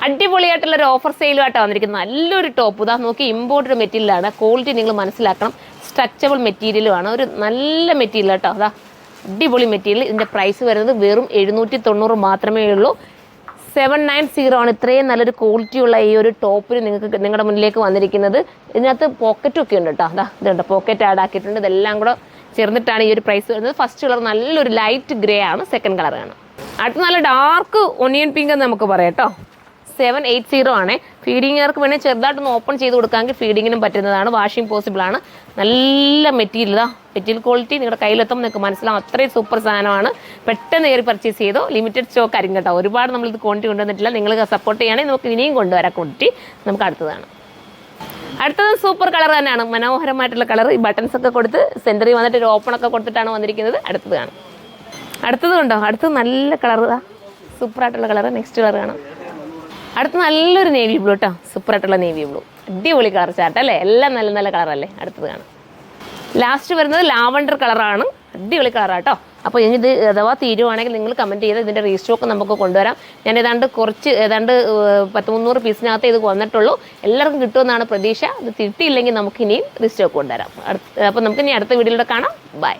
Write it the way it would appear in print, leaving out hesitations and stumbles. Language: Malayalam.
അടിപൊളിയായിട്ടുള്ളൊരു ഓഫർ സെയിലുമായിട്ടാണ് വന്നിരിക്കുന്നത്. നല്ലൊരു ടോപ്പ് ഇതാ നോക്കി, ഇമ്പോർട്ടഡ് മെറ്റീരിയലാണ്. ക്വാളിറ്റി നിങ്ങൾ മനസ്സിലാക്കണം. സ്ട്രെച്ചബിൾ മെറ്റീരിയലുമാണ്, ഒരു നല്ല മെറ്റീരിയൽ കേട്ടോ. അതാ അടിപൊളി മെറ്റീരിയൽ. ഇതിൻ്റെ പ്രൈസ് വരുന്നത് വെറും 790 മാത്രമേ ഉള്ളൂ. 790 ആണ് ഇത്രയും നല്ലൊരു ക്വാളിറ്റിയുള്ള ഈ ഒരു ടോപ്പിന് നിങ്ങൾക്ക് നിങ്ങളുടെ മുന്നിലേക്ക് വന്നിരിക്കുന്നത്. ഇതിനകത്ത് പോക്കറ്റും ഒക്കെ ഉണ്ട് കേട്ടോ. അതാ ഇതുണ്ട്, പോക്കറ്റ് ആഡ് ആക്കിയിട്ടുണ്ട്. ഇതെല്ലാം കൂടെ ചേർന്നിട്ടാണ് ഈ ഒരു പ്രൈസ് വരുന്നത്. ഫസ്റ്റ് കളർ നല്ലൊരു ലൈറ്റ് ഗ്രേ ആണ്, സെക്കൻഡ് കളറാണ്. അടുത്ത നല്ല ഡാർക്ക് ഒണിയൻ പിങ്ക് എന്ന് നമുക്ക് പറയാം കേട്ടോ. 780 ആണ്. ഫീഡിങ്ങർക്ക് വേണേൽ ചെറുതായിട്ടൊന്ന് ഓപ്പൺ ചെയ്ത് കൊടുക്കാമെങ്കിൽ ഫീഡിങ്ങിനും പറ്റുന്നതാണ്. വാഷിംഗ് പോസിബിൾ ആണ്. നല്ല മെറ്റീരിയലാ, മെറ്റീരിയൽ ക്വാളിറ്റി നിങ്ങളുടെ കയ്യിലെത്തും നിങ്ങൾക്ക് മനസ്സിലാവും. അത്രയും സൂപ്പർ സാധനമാണ്. പെട്ടെന്ന് കയറി പർച്ചേസ് ചെയ്തോ. ലിമിറ്റഡ് സ്റ്റോക്ക് ആയിരിക്കും കേട്ടോ. ഒരുപാട് നമ്മളിത് ക്വാണ്ടിറ്റി കൊണ്ടുവന്നിട്ടില്ല. നിങ്ങൾ സപ്പോർട്ട് ചെയ്യുകയാണെങ്കിൽ നമുക്ക് ഇനിയും കൊണ്ടുവരാം ക്വാണ്ടിറ്റി. നമുക്ക് അടുത്തതാണ്. അടുത്തത് സൂപ്പർ കളർ തന്നെയാണ്, മനോഹരമായിട്ടുള്ള കളർ. ഈ ബട്ടൺസ് ഒക്കെ കൊടുത്ത് സെൻറ്ററിൽ വന്നിട്ട് ഒരു ഓപ്പൺ ഒക്കെ കൊടുത്തിട്ടാണ് വന്നിരിക്കുന്നത്. അടുത്തത് കണ്ടോ, അടുത്തത് നല്ല കളർ, സൂപ്പറായിട്ടുള്ള കളർ. നെക്സ്റ്റ് കളർ കാണാം. അടുത്ത് നല്ലൊരു നേവി ബ്ലൂ കേട്ടോ, സൂപ്പറായിട്ടുള്ള നേവി ബ്ലൂ. അടിപൊളി കളർ ചാർട്ട് അല്ലേ, എല്ലാം നല്ല നല്ല കളറല്ലേ. അടുത്തത് കാണാം. ലാസ്റ്റ് വരുന്നത് ലാവണ്ടർ കളറാണ്, അടിപൊളി കളറാട്ടോ. അപ്പോൾ ഇനി ഇത് അഥവാ തീരുവാണെങ്കിൽ നിങ്ങൾ കമൻറ്റ് ചെയ്ത് ഇതിൻ്റെ റീസ്റ്റോക്ക് നമുക്ക് കൊണ്ടുവരാം. ഞാൻ ഏതാണ്ട് 100-300 പീസിനകത്ത് ഇത് വന്നിട്ടുള്ളൂ. എല്ലാവർക്കും കിട്ടുമെന്നാണ് പ്രതീക്ഷ. ഇത് കിട്ടിയില്ലെങ്കിൽ നമുക്ക് ഇനിയും റീസ്റ്റോക്ക് കൊണ്ടുവരാം. അപ്പോൾ നമുക്ക് ഇനി അടുത്ത വീഡിയോയിലൂടെ കാണാം. ബൈ.